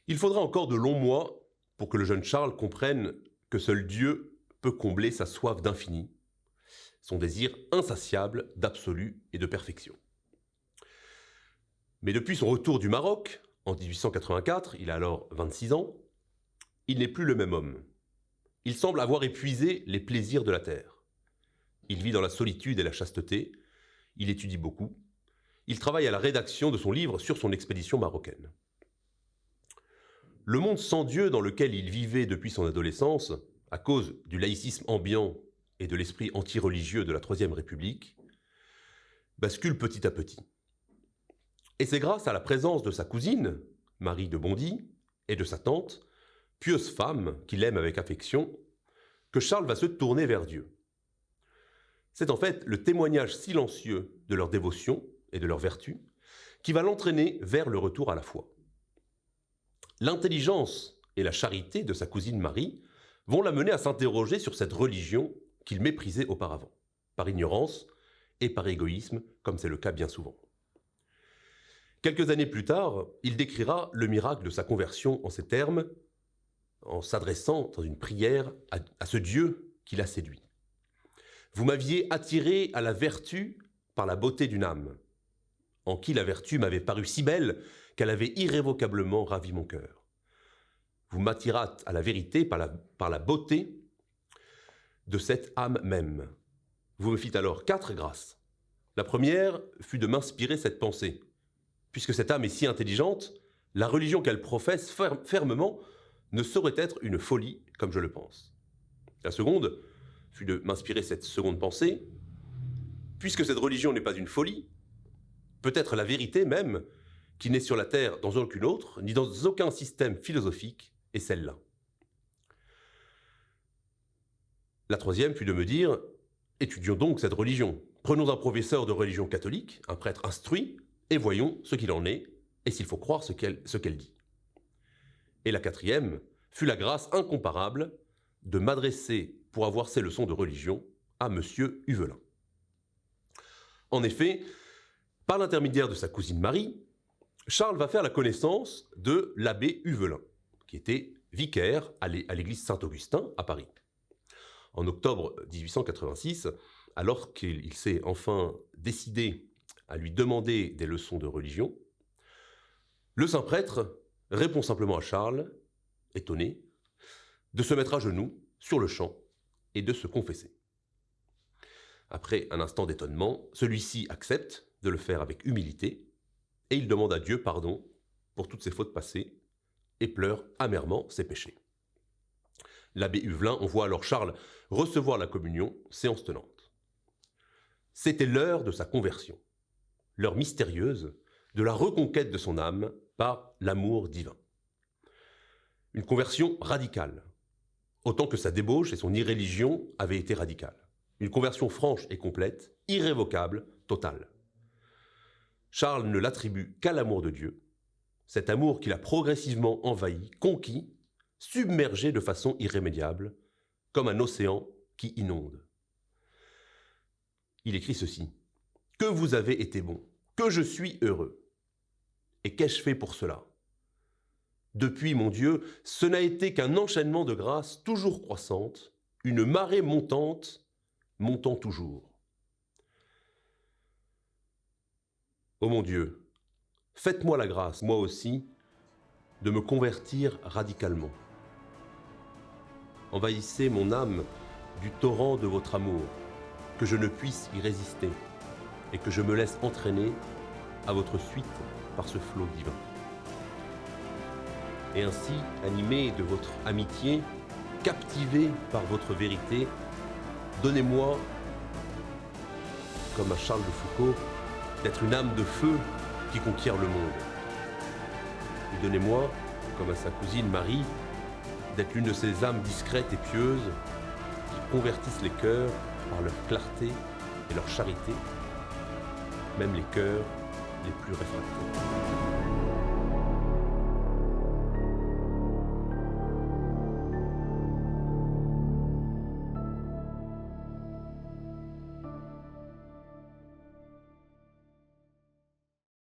Il faudra encore de longs mois pour que le jeune Charles comprenne que seul Dieu peut combler sa soif d'infini, son désir insatiable d'absolu et de perfection. Mais depuis son retour du Maroc, en 1884, il a alors 26 ans, il n'est plus le même homme. Il semble avoir épuisé les plaisirs de la terre. Il vit dans la solitude et la chasteté, il étudie beaucoup, il travaille à la rédaction de son livre sur son expédition marocaine. Le monde sans Dieu dans lequel il vivait depuis son adolescence, à cause du laïcisme ambiant et de l'esprit anti-religieux de la Troisième République, bascule petit à petit. Et c'est grâce à la présence de sa cousine, Marie de Bondy, et de sa tante, pieuse femme qu'il aime avec affection, que Charles va se tourner vers Dieu. C'est en fait le témoignage silencieux de leur dévotion et de leur vertu qui va l'entraîner vers le retour à la foi. L'intelligence et la charité de sa cousine Marie vont l'amener à s'interroger sur cette religion qu'il méprisait auparavant, par ignorance et par égoïsme, comme c'est le cas bien souvent. Quelques années plus tard, il décrira le miracle de sa conversion en ces termes, en s'adressant dans une prière à ce Dieu qui l'a séduit. « Vous m'aviez attiré à la vertu par la beauté d'une âme, en qui la vertu m'avait paru si belle qu'elle avait irrévocablement ravi mon cœur. Vous m'attirâtes à la vérité par la beauté de cette âme même. Vous me fîtes alors 4 grâces. La première fut de m'inspirer cette pensée. Puisque cette âme est si intelligente, la religion qu'elle professe fermement ne saurait être une folie comme je le pense. La seconde fut de m'inspirer cette seconde pensée. Puisque cette religion n'est pas une folie, peut-être la vérité même, qui n'est sur la terre dans aucune autre, ni dans aucun système philosophique, est celle-là. La troisième fut de me dire, étudions donc cette religion. Prenons un professeur de religion catholique, un prêtre instruit, et voyons ce qu'il en est, et s'il faut croire ce qu'elle dit. Et la quatrième fut la grâce incomparable de m'adresser, pour avoir ces leçons de religion, à Monsieur Huvelin. En effet, par l'intermédiaire de sa cousine Marie, Charles va faire la connaissance de l'abbé Huvelin, qui était vicaire à l'église Saint-Augustin à Paris. En octobre 1886, alors qu'il s'est enfin décidé à lui demander des leçons de religion, le saint prêtre répond simplement à Charles, étonné, de se mettre à genoux sur le champ et de se confesser. Après un instant d'étonnement, celui-ci accepte de le faire avec humilité et il demande à Dieu pardon pour toutes ses fautes passées et pleure amèrement ses péchés. L'abbé Huvelin envoie alors Charles recevoir la communion, séance tenante. C'était l'heure de sa conversion, l'heure mystérieuse de la reconquête de son âme par l'amour divin. Une conversion radicale, autant que sa débauche et son irréligion avaient été radicales. Une conversion franche et complète, irrévocable, totale. Charles ne l'attribue qu'à l'amour de Dieu, cet amour qu'il a progressivement envahi, conquis, submergé de façon irrémédiable, comme un océan qui inonde. Il écrit ceci, « Que vous avez été bon, que je suis heureux. Et qu'ai-je fait pour cela ? Depuis, mon Dieu, ce n'a été qu'un enchaînement de grâces toujours croissantes, une marée montante, montant toujours. Ô mon Dieu, faites-moi la grâce, moi aussi, de me convertir radicalement. Envahissez mon âme du torrent de votre amour, que je ne puisse y résister, et que je me laisse entraîner à votre suite par ce flot divin. Et ainsi, animé de votre amitié, captivé par votre vérité, donnez-moi, comme à Charles de Foucault, d'être une âme de feu qui conquiert le monde. Et donnez-moi, comme à sa cousine Marie, d'être l'une de ces âmes discrètes et pieuses qui convertissent les cœurs par leur clarté et leur charité, même les cœurs les plus réfractaires.